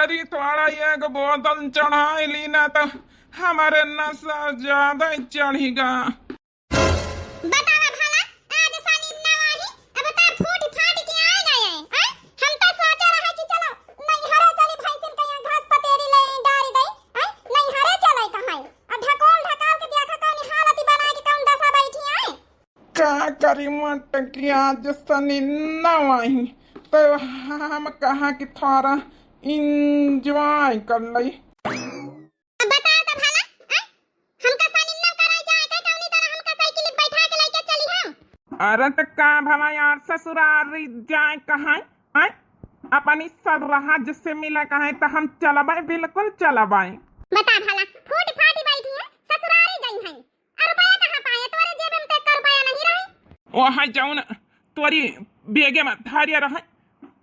करी थोड़ा एक बोतल चढ़ाई ली ना तो हमारे नशा ज्यादा चढ़ेगा। बतावा भला आज सानी नवाही अब ता फूट फाट के आ गए हैं। हम तो सोच रहा कि चलो नहीं हरे चली भैंसिन कहीं घास पतेरी ले डाल दे। नहीं हरे चले कहां और ढकोल ढकाल के देखा कौन हालत बना के कौन दशा बैठी है। का करी मत कि आज सनी नवाही तो हम कहा कि थोड़ा इंजॉय कर लई। बता तो भला हमका सानी न कराई जाए का कौनी तरह हमका साइकिल बैठा के लेके चली हां। अरे तो का भला यार ससुरारी जाए कहाँ है अपनी सब रहा जिससे मिला कहा तो हम चलबाई बिल्कुल चलबाई। बता भला फूट फाटी बैठी है ससुरारी गई है और रुपया कहां पाए तोरे जेब में तक रुपया नहीं रहे। ओ हाय जाऊन तोरी बेगे में धारिया रहा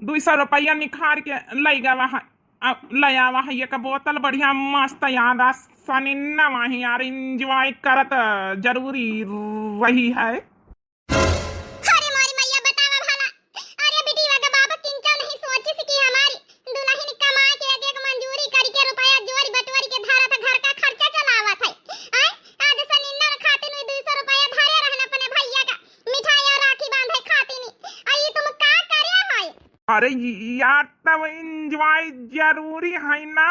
200 रुपया निखार के ले गवा है अब ले आवा है एक बोतल बढ़िया मस्त याद आ सनी नवाही यार इंजॉय करत जरूरी रही है। अरे मोरी मैया बतावा भला अरे बिटिया का बाबा किंचन नहीं सोची सी कि हमारी दुल्हन कमा के एक मंजूरी करके रुपया जोरी बटोरी के धारा था घर का खर्चा चलावत है। आज सनिन्ना खाते नहीं 200 रुपया धारे रहना अपने भैया का मिठाई और राखी बांधे खाती नहीं आई तुम का करे है। अरे यार तब इंजॉय जरूरी है ना।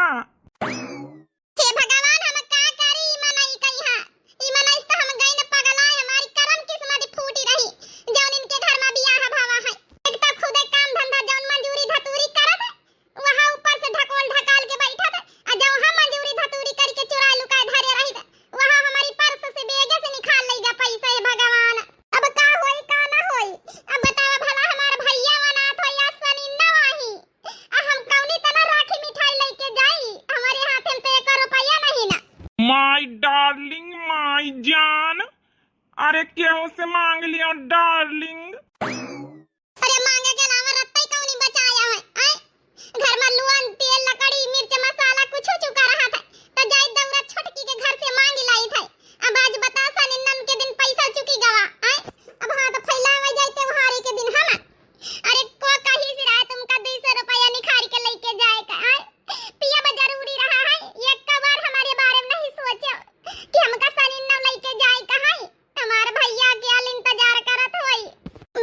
हे भगवान हम का करी मनई कहिया ई मनई तो हम गई न पगलाए हमारी करम किस्मत फूटी रही जौन इनके घर में बियाह भावा है। एक तो खुदे काम धंधा जौन मंजूरी धतूरी करत है वहां ऊपर से ढकोल ढकाल के बैठा था और जब हम मंजूरी धतूरी करके चुरा लुका धरे रही था वहां हमारी पर्स से बेगे से निकाल लेगा पैसा। हे भगवान अब का होई का ना होई अब बतावा भला हमार भैया वनाथ हो या सनी नवाही हम कौनी तना राखी मिठाई लेके जाई हमारे हाथ में तो 1 रुपया नहीं ना। माय डार्लिंग माय जान अरे क्यों से मांग लियो डार्लिंग। अरे मांगे के अलावा रत्ता कौनी बचाया है। घर में लून तेल लकड़ी मिर्च मसाला कुछ चुका रहा था तो जाई दौरा छोटकी के घर से मांग लाई था। अब आज बता सनिन्नम के दिन पैसा चुकी गवा अब हाथ फैलावे जाते वहारे के दिन हम अरे को कहीं से रहा तुमका 200 रुपया निखार के लेके जाए का पिया बा जरूरी रहा है। एक बार हमारे बारे में नहीं सोचा कि हमका सनिन्नम लेके जाए कहां हमार भैया के आल इंतजार करत होई।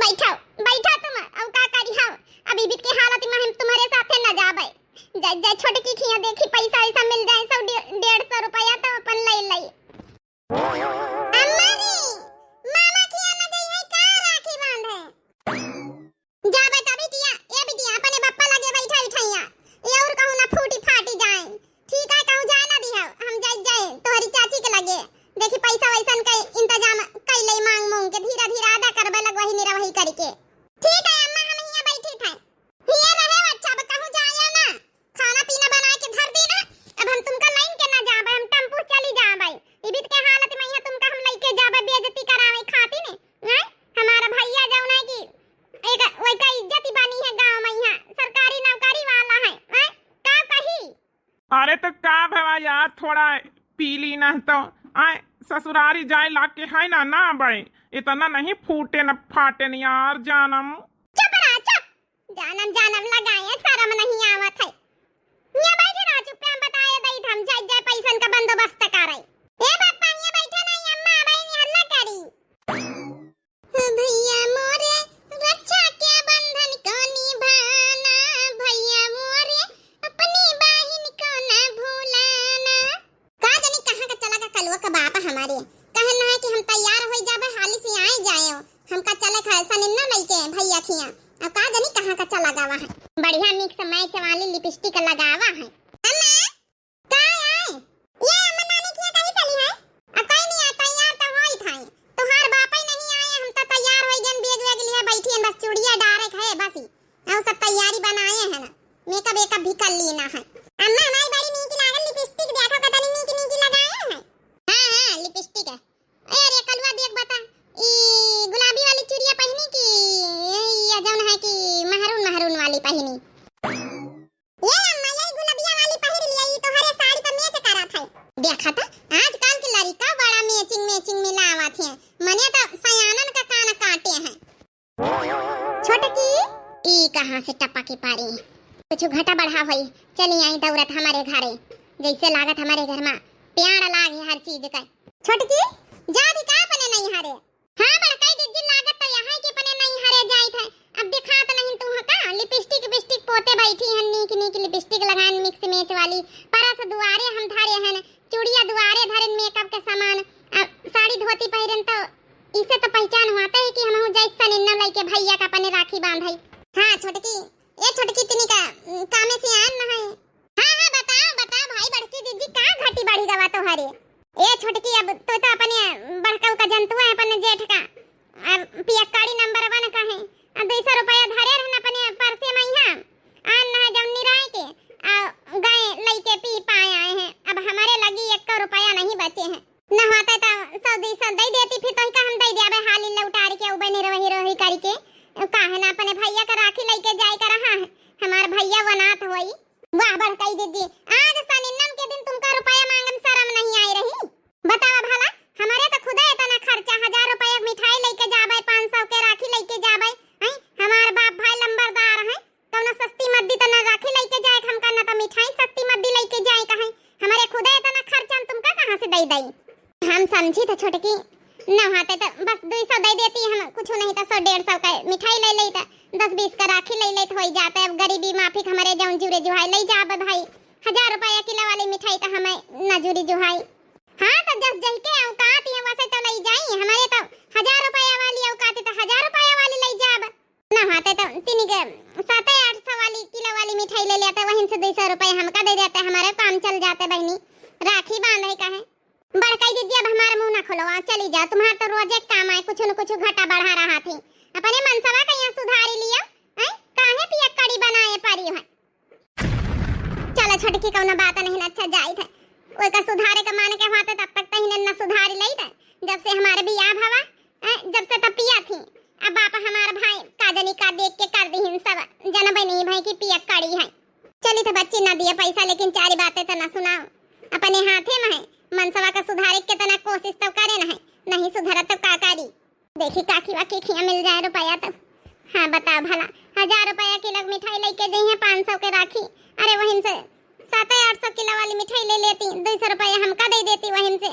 बैठो बैठा तुम अब का करी हो अभी बीत के हालत में हम तुम्हारे साथे न जाबे जा छोटकी खिया देखी पैसा ऐसा मिल जाए 150 रुपया तो अपन ले लई। अम्मा नी मामा खिया न जाई है का राखी बांधे जा बेटा बिटिया ए बिटिया अपने पप्पा लगे बैठा उठैया ये और कहू ना फूटी फाटी जाए ठीक है कहू जाए ना दिया हम जाए तोहरी चाची के लगे देखी पैसा वैसन का इंतजाम कई ले मांग मांग के धीरे धीरे आधा करबे लगवही निरवही करके। ठीक है अम्मा हम यहां बैठी थे ये रहे अच्छा अब कहू जाए ना खाना पीना बना के धर दी ना अब हम तुमका लाइन के ना जाबे हम टेम्पो चली जाबे इबित के हालत में यहां तुमका हम लेके जाबे बेइज्जती करावे खाती ने हमारा भैया जौन है कि एक ओई का इज्जत बानी है गांव में यहां सरकारी नौकरी वाला है का कही। अरे तो का भला यार थोड़ा पी ली ना तो आए ससुरारी जाए ला के है ना भाई इतना नहीं फूटे न फाटे न यार जानम। चुप रहा चुप जानम लगाए शर्म नहीं आवत है ये बैठे रहो चुप हम बताए दई हम जाए पैसन का बंदोबस्त करे। ए पापा ये बैठे नहीं अम्मा भाई हल्ला करी भैया मोरे रक्षा के बंधन को निभाना भैया मोरे अपनी बहन को न भूलाना। का जानी कहां का चला का कलवा का बाप हमारे कहना है कि हम तैयार हो जाबे हाली से आए जाए हमका चले खासा निन्ना लेके भैया खिया अब का जानी कहां का चला गावा है बढ़िया मिक्स मैच वाली लिपस्टिक लगावा है। अम्मा का आए ये अम्मा नानी खिया कहीं चली है अब कोई नहीं आता यार तो होई था तोहार बाप ही नहीं आए हम तो तैयार हो गए बैग वैग लिए बैठी हैं बस चूड़ियां डायरेक्ट है बस और सब तैयारी बनाए हैं ना मेकअप भी कर लेना है। अम्मा हमारी बड़ी नीक लागल लिपस्टिक देखो कतनी नीक लगाए हैं। हां लिपस्टिक है अरे कलवा देख बता ई गुलाबी वाली चूड़ियां पहनी की ये जौन है कि महरून वाली पहनी ये अम्मा ये गुलाबिया वाली पहन लिया ये तो हरे साड़ी पे मैच करा था देखा था आजकल की लड़का बड़ा मैचिंग मिलावत है मने तो सयानन का कान काटे हैं। छोटकी ई कहां से टपा के पारी कुछ घटा बढ़ा भई चली आई दौरत हमारे घरे, जैसे लागत हमारे घर में प्यार लागे हर चीज का। छोटकी जा भी का अपने नहीं हरे। हां बड़काई दीदी लागत तो यहां के अपने नहीं हरे जाई थे। अब दिखात नहीं तू का लिपस्टिक बिस्टिक पोते बैठी हन, नीक नीक लिपस्टिक लगान मिक्स मैच वाली, परस दुआरे हम धारे हन, चूड़िया दुआरे धरन, मेकअप के सामान, साड़ी धोती पहिरन, तो इसे तो पहचान होता है कि हम हो जाई सनिन्ना लई के भैया का अपने राखी बांधई। हां छोटकी, ए छोटकी तनी का कामे से आन न है। हां हां बताओ बताओ भाई बड़की दीदी का घाटी बाड़ी गवा तो हरे। ए छोटकी अब तो अपने बड़काऊ का जंतु है अपने जेठ का, अब पियक्काड़ी नंबर 1 का है। अब 200 रुपया धरे रहन अपने परसे में यहां आन न जम निराय के गाय लई के पी पाए आए हैं। अब हमारे लगी 1 रुपया नहीं बचे हैं, न होता तो 100-200 दे देती, फिर तो का हम दे देबे हाली लौटार के उबने रही रही करके। काहे ना अपने भैया का राखी लेके जाए कर रहा है, हमार भैया वनाथ होई। वाह बड़काई दीदी, आज सनिन्नम के दिन तुमका रुपया मांगम शर्म नहीं आई रही। बताओ भला, हमारे तो खुदा इतना खर्चा, 1000 रुपया मिठाई लेके जाबे, 500 के राखी लेके जाबे। हैं हमार बाप भाई लंबरदार है, तो ना सस्ती मद्दी तो ना राखी लेके जाए हम का, ना तो मिठाई सस्ती मद्दी लेके जाए कहीं। हमारे खुदा इतना खर्चा तुमका कहां से दई दई। हम समझी तो छोटकी न होते तो बस 200 दे देती, हम कुछ नहीं तो 100-150 का मिठाई ले लेता, 10-20 का राखी ले लेत हो जाता। अब गरीबी माफिक हमारे जौन जुरे जुहाई ले जाबे भाई, 1000 रुपया किलो वाली मिठाई तो हमें न जुरी जुहाई। हां तो जस जही के औकात है वैसे तो ले जाई, हमारे तो 1000 रुपया वाली औकात तो 1000 रुपया वाली ले जाब। न होते तो तीन के 700-800 वाली किलो वाली मिठाई ले लेते, वहीं से 200 रुपया हमका दे देते, हमारे काम चल जाते बहनी। राखी बांधे का है बड़काई दीदी, अब हमारा मुंह ना खोलो, चली जाओ, तुम्हारा तो रोज एक काम है, कुछ न कुछ घाटा बढ़ा रहा थी। अपने मनसवा का यहाँ सुधारी लिया हैं, काहे पियक्कड़ी बनाए पारी है। चलो छोटकी कौनो बात नहीं, अच्छा जाई थे ओए का सुधारे का मान के होते तब तक तही न सुधारी लई थे। जब से हमारे बियाह भवा जब से तब पिया थी, अब बाप हमारा भाई काजनी का देख के कर दी हिन सब जनबे नहीं भाई की पियक्कड़ी है। चली तो बच्ची ना दिए पैसा, लेकिन चारी बातें तो ना सुनाओ, अपने हाथे में है। मनसवा का सुधारे के तना कोशिश तो करे न है, नहीं सुधरा तो का करी। देखी काकी वाकी खिया मिल जाए रुपया तो। हां बताओ भला, 1000 रुपया किलो मिठाई लेके गई है, 500 के राखी, अरे वहीं से 700-800 किलो वाली मिठाई ले लेती, 200 रुपया हमका दे देती, वहीं से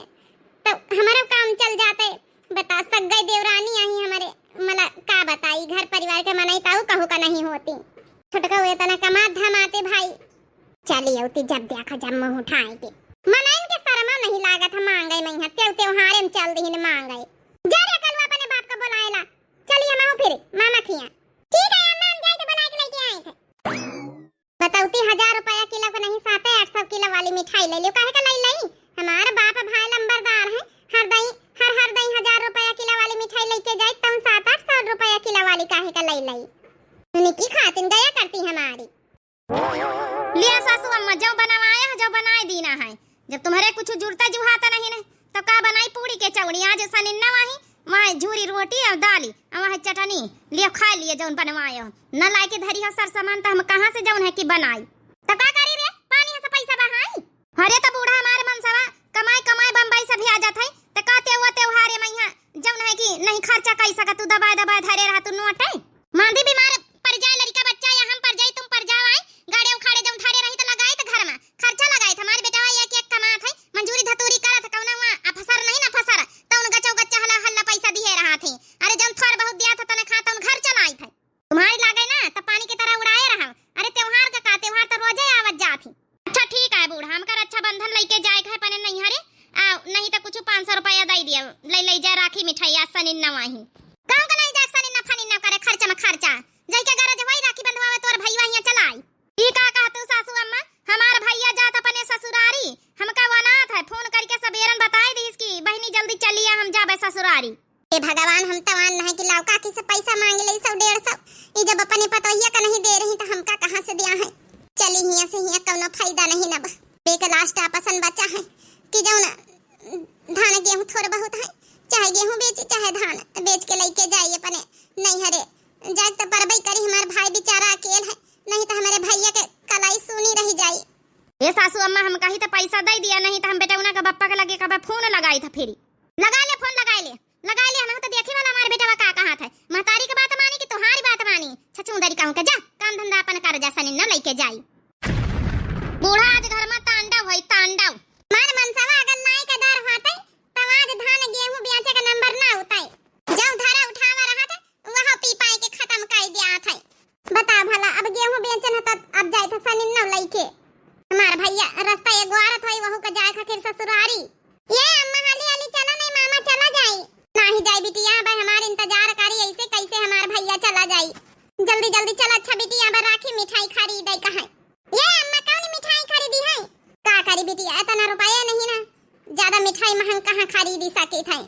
तो हमारा काम चल जाते। बता सक गई देवरानी आई हमारे, मला का बताई घर परिवार के मनाई ताऊ कहू का नहीं होती। छोटका हुए तना कमा धमाते भाई, चली होती जब देखा जब मुंह उठाए के मनाइन के शर्मा नहीं लागत, हम मांगे नहीं है त्योहारे में चल दी ने मांगे। जा रे कल अपने बाप को बुलाएला, चलिए हम आओ फिर मामा खिया। ठीक है अम्मा, हम जाए तो बना के लेके आए थे। बताऊती 1000 रुपया किलो को नहीं 700-800 किलो वाली मिठाई ले लियो, काहे का लाई लाई। हमारा बाप भाई लंबरदार है, हर दई 1000 रुपया किलो वाली मिठाई लेके जाए, तो 700-800 रुपया किलो वाली काहे का लाई लाई। तूने की खातिन गया करती हमारी। लिया सासू अम्मा जो बनवाया है, जो बनाए दीना है। जब तुम्हारे कुछ जुड़ता जुहाता नहीं ने तो का बनाई पूड़ी के चौड़ी, आज सनिन्ना वाही वहाँ झूरी रोटी और दाली और वहाँ चटनी लिया खा लिए जौन बनवाए हो, न लाए के धरी हो सर सामान, तो हम कहाँ से जौन है कि बनाई तो का करी रे, पानी से पैसा बहाई। हरे तो बूढ़ा हमारे मनसवा कमाई कमाई बम्बई से भी आ जात है, तो कहते हुआ त्योहारे में यहाँ जौन है कि नहीं खर्चा कर सका, तू दबाए दबाए धरे रहा, तू नोट है मांदी बीमार पर जाए लड़का बच्चा, या हम पर जाए तुम पर जाओ, आई गाड़े उखाड़े जौन धरे रही तो लगाए तो घर में खर्चा लगाए, हमारे बेटा एक कमात है, मंजूरी धतूरी करत कौना हुआ अफसर नहीं ना फसर, तौन गचौ गच्चा हल्ला हल्ला पैसा दिए रहा थे। अरे जब थोड़ा बहुत दिया था तने खाता उन घर चलाई थे, तुम्हारी लागे ना तो पानी की तरह उड़ाए रहा। अरे त्योहार का त्योहार तो रोजे आवत जात थी। अच्छा ठीक है बूढ़ा, हमका अच्छा बंधन लेके जाए है पने नहीं, हरे नहीं तो कुछ 500 रुपया दे दिया, ले जाए राखी मिठाई आज सनिन्ना वाही गांव का नहीं जा सनिन्ना फनिन्ना करे, खर्चा में खर्चा जाई के गरज वही राखी बंधवावे तोर भईवा हिया चलाई। ई का कहतू सासू अम्मा, हमार भैया जात अपने ससुरारी, हमका वनात है, फोन करके सबेरन बताई दी इसकी बहनी जल्दी चलिए हम जाबे ससुरारी। ए भगवान, हम तवान नहीं कि लौका की से पैसा मांग ले 100-150, ई जब अपने पतोहिया का नहीं दे रही तो हमका कहां से दिया है। चली हिया से हिया कोनो फायदा नहीं ना, बेक लास्ट आपसन बचा है कि जौन धान गेहूं थोड़ा बहुत है, चाहे गेहूं बेची चाहे धान बेच के लेके जाइए अपने नहीं हरे जाए तो परबई करी। हमार भाई बेचारा अकेले है, नहीं तो हमारे भैया के कलाई सुनी रही जाई। ए सासू अम्मा, हम कही तो पैसा दे दिया, नहीं तो हम बेटा उना का बप्पा के लगे कबे फोन लगाई था, फिर लगा ले फोन लगा ले हम तो देखे वाला हमारे बेटा का कहा था, महतारी की बात मानी कि तुम्हारी बात मानी, छछुंदरी कहूं के जा काम धंधा अपन कर जा, सनिन्ना लेके जाई। रास्ता एगो औरत होई वहु का जाए खातिर ससुरारी। ये अम्मा हाली हाली चलो नहीं मामा चला जाई। नाही जाई बिटिया भाई हमार इंतजार करी ऐसे कैसे हमार भैया चला जाई। जल्दी जल्दी चल अच्छा बिटिया बा राखी मिठाई खरीदे कहां। ये अम्मा कौन मिठाई खरीदी है? का करी बिटिया इतना रुपया नहीं ना। ज्यादा मिठाई महंग कहां खरीदी सके थे।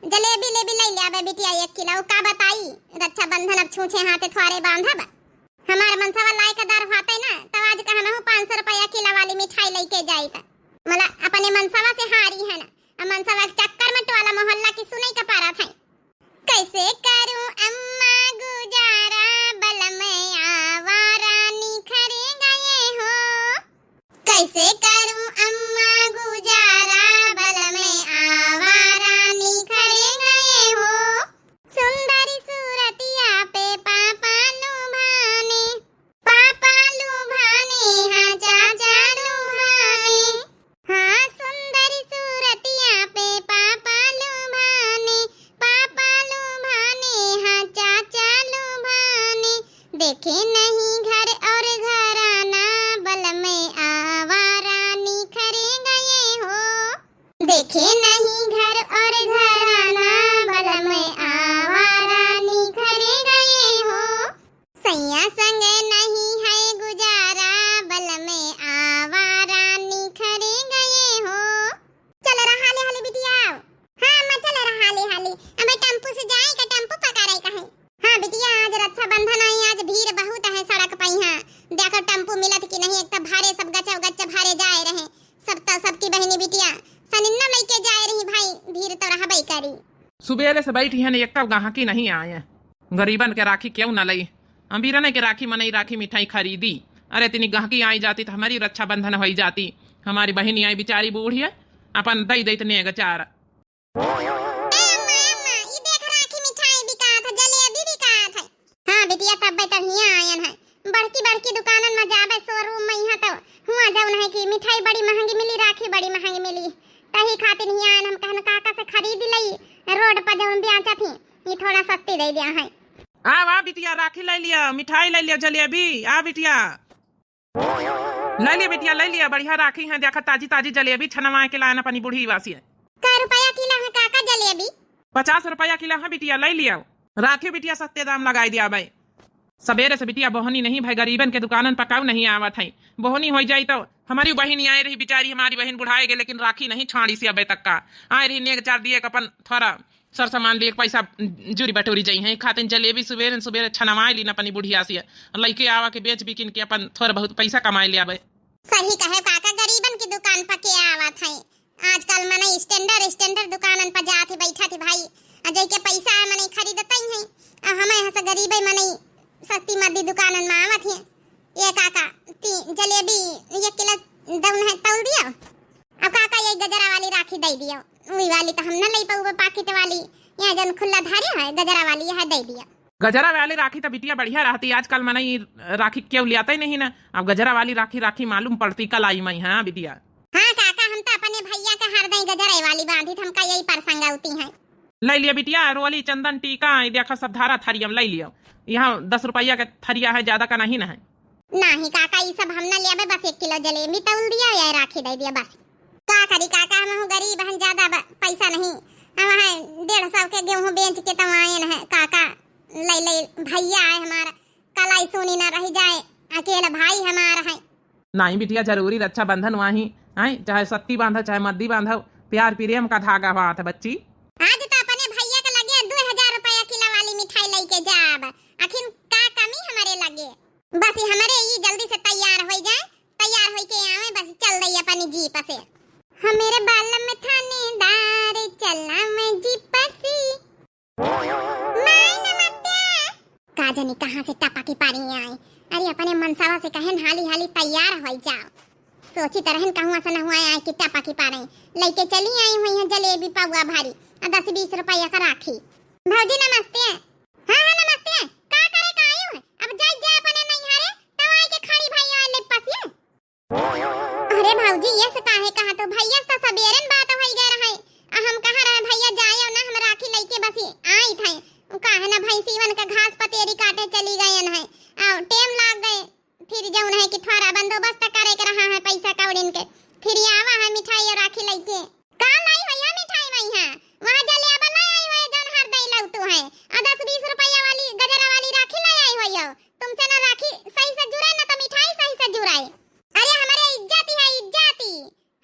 जलेबी लेबी ले ले आबे बिटिया 1 किलो का बताई। रक्षाबंधन अब छूछे हाथे थोड़े बांधब। हमार मनसावा लाई का दर होते ना तो आज का हम 500 रुपया किलो वाली मिठाई लेके जाई त मला अपने मनसावा से हारी है ना। अब मनसावा के चक्कर में टोला मोहल्ला की सुनई का पारा था। कैसे करूं अम्मा गुजारा बल में आवारा निखरे गए हो। कैसे करूं अम्मा गुजारा बल में आवारा निखरे गए हो। सुंदरी सूरतिया पे पापा लुभाने हाँ चाचा लुभाने। हाँ सुंदरी सूरतिया पे पापा लुभाने हाँ चाचा लुभाने। देखे नहीं घर और घराना बल में आवारा निखरे गए हो। देखे नहीं घर और घराना बल में आवारा निखरे गए हो। सैया संग नहीं है गुजारा बल में आवारा निखरे गए हो। चल रहा ले हाले बिटिया। हाँ मैं चल रहा ले हाले। अब टेम्पो से जाए का टेम्पो पकड़ाई कहे। हाँ बिटिया आज रक्षाबंधन आई आज भीड़ बहुत है सड़क पर यहाँ। देखो टेम्पो मिलत कि नहीं। एक तो भारे सब गच्चा गच्चा भारे जाए रहे सबकी बहनी बिटिया सनिन्ना लेके जाए रही भाई भीड़ तो रहबई करी। सुबेरे से बैठी है एक तब गाहकी नहीं आए। गरीबन के राखी क्यों न लई। अमीरन के राखी मनई राखी मिठाई खरीदी। अरे इतनी गाहकी आई जाती तो हमारी रक्षाबंधन हो जाती। हमारी बहनी आई बेचारी बूढ़ी है अपन दई दई तने गचार। हाँ बिटिया तब तो हियां आयन है। बड़की बड़की दुकानन में जाबे शोरूम में यहाँ तो हुआ जाऊन है कि मिठाई बड़ी महंगी मिली राखी बड़ी महंगी मिली। तही खातिर हियां आयन हम कहन काका से खरीद लई। रोड पर जौन बेचा थी ये थोड़ा सस्ती दे दिया है। आ वाह बिटिया राखी ले लिया मिठाई ले लिया जलेबी। आ बिटिया ले लिया बढ़िया राखी है। देखा ताजी ताजी जलेबी छनवा के लाना अपनी बूढ़ी वासी है। का रुपया किलो है काका जलेबी? 50 रुपया किलो है बिटिया ले लिया। राखी बिटिया सस्ते दाम लगाई दिया भाई। सवेरे से बिटिया बोहनी नहीं भाई गरीबन के दुकानन पर काऊ नहीं आवत है। बोहनी हो जाई तो हमारी बहन आई रही बेचारी हमारी बहन बुढ़ाए गए लेकिन राखी नहीं छाड़ी सी अबे तक का। आए रही नेक चार दिए अपन थोड़ा सर सामान लिए पैसा जुरी बटोरी जाई है खातिर जलेबी सुबेरे सुबेरे छनवाई ली अपनी बुढ़िया से लइके आवा के बेच बिकिन के अपन थोड़ा बहुत पैसा कमाई ले आवे। सही कहे काका गरीबन की दुकान पर के आवत है। आजकल मने स्टैंडर्ड दुकानन पर जाते बैठा थे भाई अजय के पैसा मने खरीदता ही है। अब हमें यहाँ से गरीबे मने सस्ती मद्दी दुकानन में आवत है। ये काका जलेबी 1 किलो दउन है तौल दिया। अब काका ये गजरा वाली राखी दे दियो। वही वाली तो हम न ले पाऊ पाकिट वाली यहाँ जन खुला धारे है गजरा वाली यह दे दिया। गजरा वाली राखी तो बिटिया बढ़िया रहती। आजकल मने राखी क्यों लियाता ही नहीं ना। अब गजरा वाली राखी मालूम पड़ती कल आई मई। हाँ बिटिया। हाँ काका हम तो अपने भैया के हर दई गजरा वाली बांधी हमका यही प्रसंग होती है। ले लिया बिटिया रोली चंदन टीका देखा सब धारा थरिया ले लियो। यहाँ 10 रुपया का थरिया है ज्यादा का नहीं ना है। नहीं काका ये सब हम न ले बस 1 किलो जलेबी तौल दिया या राखी दे दिया बस। का करी काका हम गरीब हैं ज्यादा पैसा नहीं। हम है 150 के गेहूं बेच के तमायन है काका ले भैया है हमारा कलाई सोनी ना रह जाए अकेला भाई हमारा है। नहीं बिटिया जरूरी रक्षाबंधन वहीं है चाहे सत्ती बांधो चाहे मद्दी बांधो प्यार प्रेम का धागा बात है बच्ची। आज तो अपने भैया के लगे 2000 रुपया किलो वाली मिठाई लेके जाब। आखिर का कमी हमारे लगे बस हमारे ये जल्दी से तैयार हो जाए। तैयार हो के आवे बस चल रही अपनी जीप से। हम मेरे बाल में थानेदार चलना मैं जीप से। माय नमस्ते। का जाने कहां से टपा की पारी आए। अरे अपने मनसावा से कहन हाली हाली तैयार हो जाओ। सोची तरहन कहूँ से न हुआ आए कि टपा की पारे लेके चली आई हुई है जलेबी पावा भारी 10-20 रुपया का राखी। भौजी नमस्ते। हाँ हाँ नमस्ते। का करे का आयो है अब जाई जा अपने नहीं हारे तब आई के खड़ी भाई वाले पसिए। अरे भौजी ये से काहे कहा तो भैया तो सबेरन बात होई गए रहे। हम कहा रहे भैया जायो ना हम राखी लेके बसी आई थे। काहे ना भाई सीवन का घास पतेरी काटे चली गए है और टाइम लाग गए। फिर जौन है कि थोड़ा बंदोबस्त करे के रहा है पैसा कौड़िन के फिर आवा है मिठाई और राखी लेके का लाई भैया मिठाई वही है वहां जलेबा ले आई हो जौन हर दई लौटू है आ 10-20 रुपया वाली गजरा वाली राखी ले आई हो तुमसे ना राखी सही से जुड़े ना तो मिठाई सही से जुड़ाए अरे हमारे इज्जत है इज्जत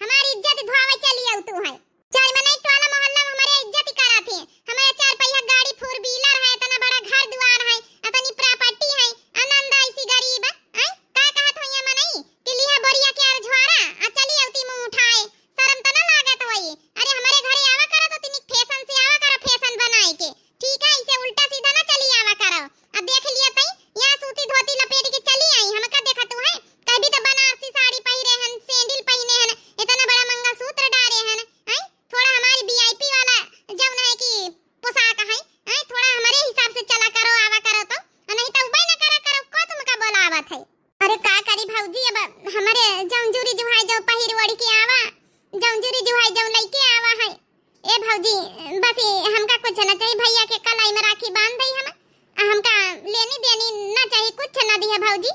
हमारी इज्जत धोवे चली औतू है चार मने टोला मोहल्ला में हमारे इज्जत करा थे हमारे 4 पहिया गाड़ी 4 व्हीलर है इतना बड़ा घर द्वार है इतनी प्रॉपर्टी है आनंद ऐसी गरीब है का कहत होइया मनई कि लिहा बोरिया के झोरा आ चली औती मुंह उठाए शर्म त ना लागत होई अरे हमारे घरे आवा करो तो तनी फैशन से आवा करो फैशन बनाए के ठीक है इसे उल्टा सीधा ना चली आवा करो अब देख लिया तई यहां सूती धोती लपेट के चली आई हम का देखा तू है कभी तो बनारसी साड़ी पहिरे हन सैंडल पहिने हन इतना बड़ा मंगलसूत्र डारे हन थोड़ा हमारी वीआईपी वाला जौन है कि पोशाक है थोड़ा हमारे हिसाब से चला करो आवा करो तो नहीं तो उबई ना करा करो को तुमका बोलावत है अरे का करी भौजी अब हमारे जौनजुरी जो है जो पहिर ओढ़ के आवा जौनजुरी जो है जो लइके आवा है ए भौजी बस हमका कुछ ना चाहिए भैया के कलाई में राखी बांध दई हमका लेनी देनी ना चाहिए कुछ ना दिया भौजी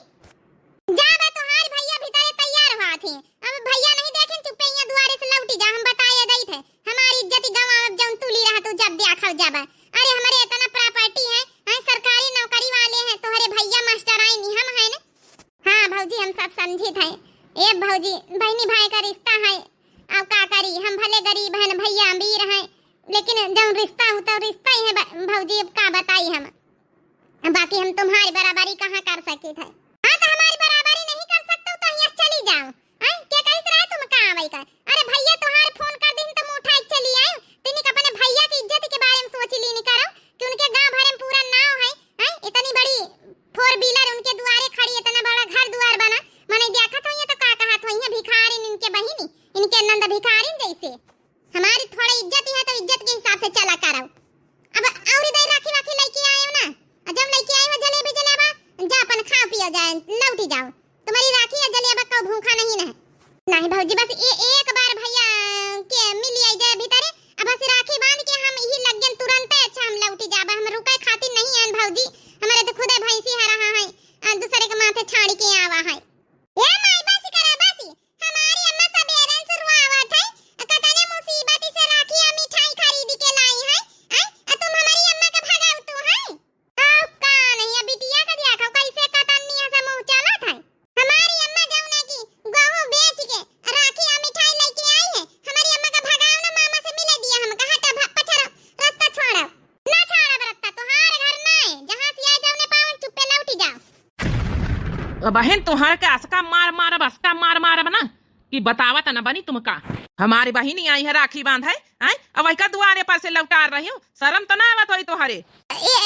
जा बा तोहार भैया भीतर तैयार हुआ थे अब भैया नहीं देखें चुपे यहाँ दुआरे से लौटी जा हम बताए दई थे हमारी इज्जत गंवाव जौन तुली रहा तू जब देखा जाबा अरे हमारे इतना प्रॉपर्टी है सरकारी नौकरी वाले हैं तोहरे भैया मास्टर आई नहीं हम है ना हां भौजी हम सब समझे थे ए भौजी बहनी भाई का रिश्ता है अब का करी हम भले गरीब हैं भैया अमीर हैं लेकिन जब रिश्ता हो तो रिश्ता ही है भौजी अब का बताई हम बाकी हम तुम्हारी बराबरी कहां कर सके थे हां तो हमारी बराबरी नहीं कर सकते तो यहां चली जाओ क्या कहिस रहा तुम का आवई का अरे भैया तोहार फोन कर दिन तुम उठा के चली आए तिनी अपने भैया की इज्जत के बारे में सोच ली नहीं करो कि उनके गांव भर में पूरा नाव है इतनी बड़ी 4 व्हीलर उनके द्वारे खड़ी इतना बड़ा घर द्वार बना मैंने देखा तो ये तो का कहा तो ये भिखारी इनके बहिनी इनके नंद भिखारी जैसे हमारी थोड़ा इज्जत है तो इज्जत के हिसाब से चला करो अब और इधर राखी राखी लेके आए हो ना जब लेके आए हो जलेबी जलेबा जा अपन खा पियो जाए लौटी जाओ तुम्हारी राखी या जलेबा का भूखा नहीं भौजी बस एक बार भैया के मिल आई जाए भीतर अब बस राखी बांध के हम ही लग गए तुरंत अच्छा हम लौटी जाबा हम रुके खातिर नहीं आन भौजी हमारे तो खुदे भैंसी आ रहा है दूसरे के माथे छाड़ के आवा है ए माई बस करा बस हमारी अम्मा सब एरन से रुआवत है कतने मुसीबत से राखी या मिठाई खरीद के लाई है तुम हमारी अम्मा का भगाव तू है आओ का नहीं बिटिया का दिया खाओ कैसे कतनिया से मुंह चलत है हमारी अम्मा जौना की गहू बेच के राखी या मिठाई लेके आई है हमारी अम्मा का भगाव ना मामा से मिले दिया हम कहा ता पछड़ो रास्ता छोड़ो ना छोड़ो रास्ता तोहार घर ना है जहां से आए जाओ ने पावन चुप्पे लौटी जाओ बहन तुहार के असका मार मार बसका मार मार बना कि बतावत न बनी तुमका हमारी बहिनी आई है राखी बांध है अब वही का दुआरे पर से लौटा रही हूँ शर्म तो ना आवत होई तोहरे ए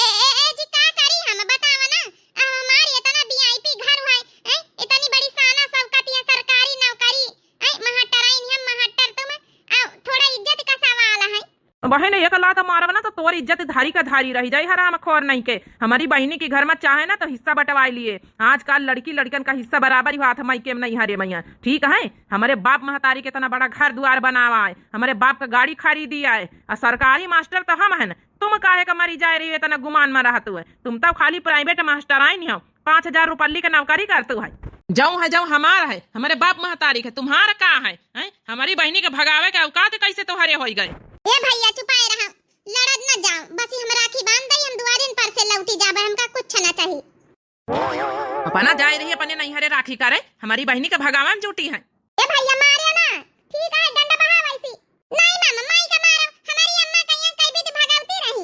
जी का करी हम बतावा ना अब हमारी इतना वीआईपी घर है इतनी बड़ी साना सबकती है सरकारी नौकरी महट्टर आई हम महट्टर तुम थोड़ा इज्जत का सवाल है बहन एक लात मारब ना तो तोर इज्जत धारी का धारी रही जाई हराम खोर नहीं के हमारी बहिनी के घर में चाहे ना तो हिस्सा बंटवाई लिए आजकल लड़की लड़कन का हिस्सा बराबर ही हाथ मई के नहीं हरे मैया ठीक है हमारे बाप महतारी के इतना बड़ा घर द्वार बनावा है हमारे बाप का गाड़ी खरीदी है और सरकारी मास्टर तो हम है न तुम काहे का मरी जाए रही है इतना गुमान में रहतु है तुम तो खाली प्राइवेट मास्टर आई नहीं हो 5000 रुपये का नौकरी करतु है जाऊं हमारा है हमारे बाप महतारी के तुम्हारा का है हमारी बहिनी के भगावे के औकात कैसे तोहरे हो गए ए भैया चुपाए रहा लड़त न जाओ बस हम राखी बांध दई हम दुआरिन पर से लौटी जाबे हमका कुछ ना चाहिए अपना जाए रही अपने नहीं हरे राखी करे हमारी बहिनी के भगावे में जुटी है ए भैया मारे ना ठीक है डंडा बहा वैसी नहीं मामा माई का मारो हमारी अम्मा कहीं कहीं भी भगावती रही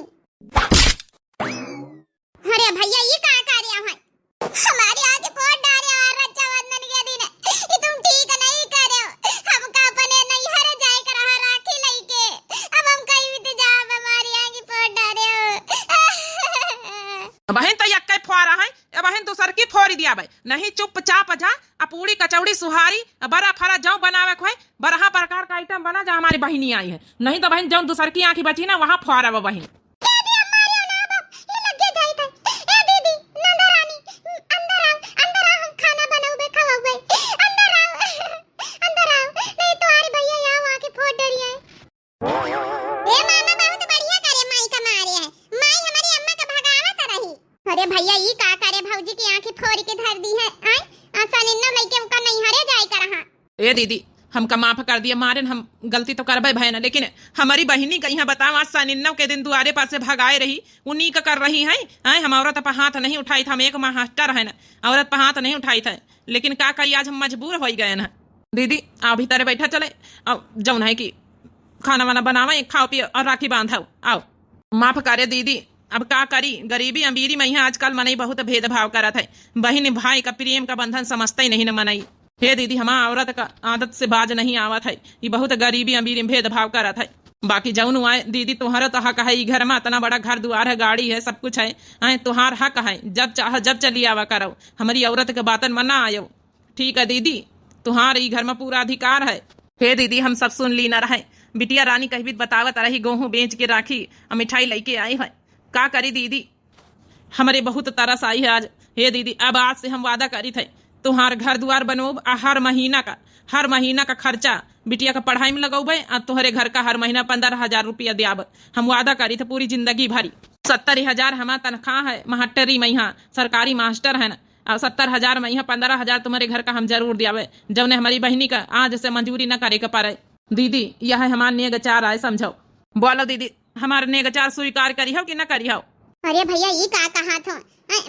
अरे भैया ये का कार्य है हमारे आगे बहुत डारे और रक्षाबंधन के दिन ये तुम ठीक नहीं कर रहे हो हमका अपने नहीं हरे जाए कर राखी लेके अब हम कहीं भी तो जा हमारी आगे बहुत डारे हो बहन तो यक्के फोरा है बहन तो सर की फोरी दिया भाई नहीं चुपचाप जा पूरी कचौड़ी सुहारी बड़ा फरा जाऊं बनावे को है बड़ा प्रकार का आइटम बना जा हमारी बहिनी आई है नहीं तो बहन जाऊं दूसर की आंखी बची ना वहां फोरा वो बहन अरे भैया ये का करे भौजी की आंखें फोड़ के धर दी है आसन इन्नो लइके उका नहीं हरे जाए कर हां ए दीदी हमका माफ कर दिया, मारे हम गलती तो करबे भय ना, लेकिन हमारी बहिनी का यहाँ बताओ आज सनिन्नव के दिन दुआरे पास से भगाए रही, उन्हीं का कर रही है। हम औरत पर हाथ नहीं उठाई था, हम एक मास्टर है ना, औरत पर हाथ नहीं उठाई था, लेकिन का कही आज हम मजबूर हो गए ना। दीदी आओ भीतर बैठा चले, अब जौन है कि खाना वाना बनावे, खाओ पियो और राखी बांधाओ। आओ माफ करे दीदी, अब का करी, गरीबी अमीरी में यहाँ आजकल मनई बहुत भेदभाव करत है, बहन भाई का प्रेम का बंधन समझते ही नहीं न मनई। हे दीदी हमारा औरत का आदत से बाज नहीं आवत है, ये बहुत गरीबी अमीरी में भेदभाव करत है। बाकी जौन आए दीदी तुम्हारा तो हक है, घर में इतना बड़ा घर द्वार है, गाड़ी है, सब कुछ है, तुहार हक है, जब चाह जब चली आवा करो, हमारी औरत के बातन में ना आयो। ठीक है दीदी, तुम्हारे घर में पूरा अधिकार है। हे दीदी हम सब सुन ली न रहे, बिटिया रानी कही भी बतावत रही, गेहूं बेच के राखी और मिठाई लेके आई है, का करी दीदी हमारे बहुत तरस आई है आज। हे दीदी अब आज से हम वादा करी थे, तुम्हार घर द्वार बनोब, हर महीना का खर्चा बिटिया का पढ़ाई में लगोबे, और तुम्हारे घर का हर महीना 15,000 रुपया दियाब। हम वादा करी थे पूरी जिंदगी भरी। 70,000 हमारा तनख्वाह है, महट्टरी में यहाँ सरकारी मास्टर है ना, और 70,000 में यहाँ 15,000 तुम्हारे घर का हम जरूर दियावे, जब ने हमारी बहनी का आज से मंजूरी न करे के पारे। दीदी यह है हमारा नेगचार आए, समझो। बोलो दीदी हमारे नेगचार स्वीकार करी हो कि न करी हो? अरे भैया ये का कहा था,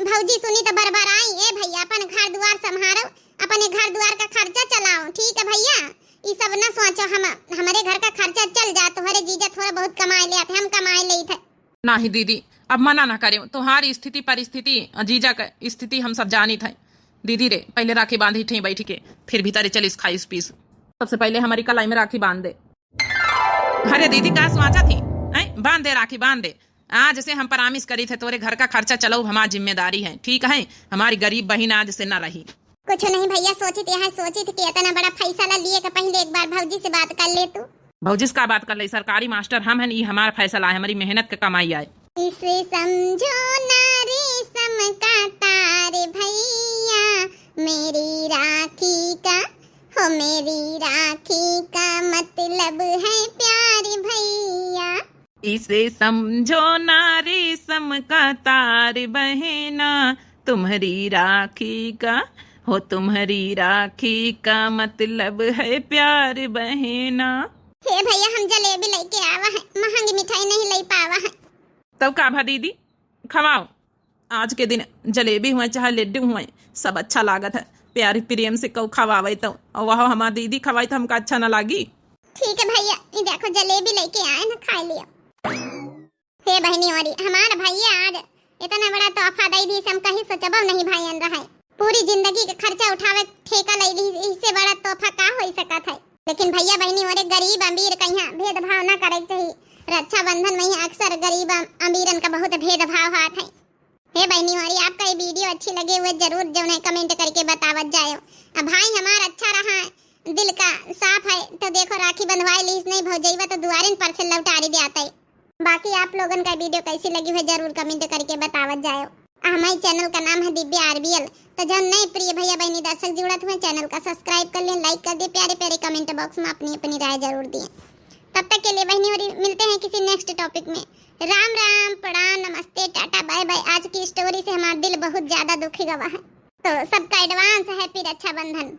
भौजी सुनी तो बरबर आई। ए भैया अपन घर द्वार संभालो, अपने घर द्वार का खर्चा चलाओ, ठीक है भैया, ये सब न सोचो हमारे घर का खर्चा चल जा, तुम्हारे जीजा थोड़ा बहुत कमाए ले आते, हम कमाए ले थे। नहीं दीदी अब मना ना करें, तुम्हारी स्थिति परिस्थिति जीजा का स्थिति हम सब जानी थे। दीदी रे पहले राखी बांधी ठी बैठ के, फिर भीतर चलिस खाइस पीस, सबसे पहले हमारी कलाई में राखी बांध दे। अरे दीदी का सोचा थी, बांध दे राखी बांध दे। आज से हम प्रॉमिस करी थे तोरे घर का खर्चा चलो हमारी जिम्मेदारी है, ठीक है, हमारी गरीब बहन आज से न रही। कुछ नहीं भैया, सोची थी कि इतना बड़ा फैसला लिए के पहले एक बार भौजी से बात कर ले तू। भौजी का बात कर ले, सरकारी मास्टर हम है, ये हमारा फैसला है, हमारी मेहनत का कमाई आए। इसे समझो ना रेशम का तार भैया, मेरी राखी का हो, मेरी राखी का मतलब है प्यार भैया। इसे समझो ना रेशम का तार बहना, तुम्हारी राखी का हो, तुम्हारी राखी का मतलब है प्यार बहना। हे भैया हम जलेबी लेके आवा है, महंगी मिठाई नहीं ले पावा है। तब का भा दीदी खवाओ, आज के दिन जलेबी हुए चाहे लड्डू हुए सब अच्छा लागत है, प्यारी प्रेम से कौ खवावे तो, और वह हमारी दीदी खवाई तो हमका अच्छा न लागी। ठीक है भैया, ये देखो जलेबी लेके आए ना, खा लियो। हे बहनी औरी हमारा भैया आज इतना बड़ा तोहफा दे दी, हम कहीं सोचबो नहीं भाई अंदर है, पूरी जिंदगी का खर्चा उठावे ठेका ले ली, इससे बड़ा तोहफा का हो सकत है। लेकिन भैया बहनी औरे गरीब अमीर का यहाँ भेदभाव न करे चाहिए, रक्षाबंधन में ही अक्सर गरीब अमीरन का बहुत भेदभाव हाथ है। हे बहनी औरी आपका ये वीडियो अच्छी लगे हुए जरूर जो है कमेंट करके बतावत जाओ। अब भाई हमारा अच्छा रहा है, दिल का साफ है, तो देखो राखी बंधवाई ली, नहीं भौजैवा तो दुआरिन पर से लौटारी दे आता है। बाकी आप लोगन का वीडियो कैसी लगी है जरूर कमेंट करके बतावत जाओ। हमारे चैनल का नाम है दिव्या आरबीएल, तो जो नए प्रिय भैया बहनी दर्शक जुड़त हुए चैनल का सब्सक्राइब कर लें, लाइक कर दे, प्यारे प्यारे कमेंट बॉक्स में अपनी अपनी राय जरूर दिए। तब तक के लिए बहनी और मिलते हैं किसी नेक्स्ट टॉपिक में। राम राम, प्रणाम, नमस्ते, टाटा, बाय बाय। आज की स्टोरी से हमारा दिल बहुत ज्यादा दुखी गवा है, तो सबका एडवांस हैप्पी रक्षाबंधन।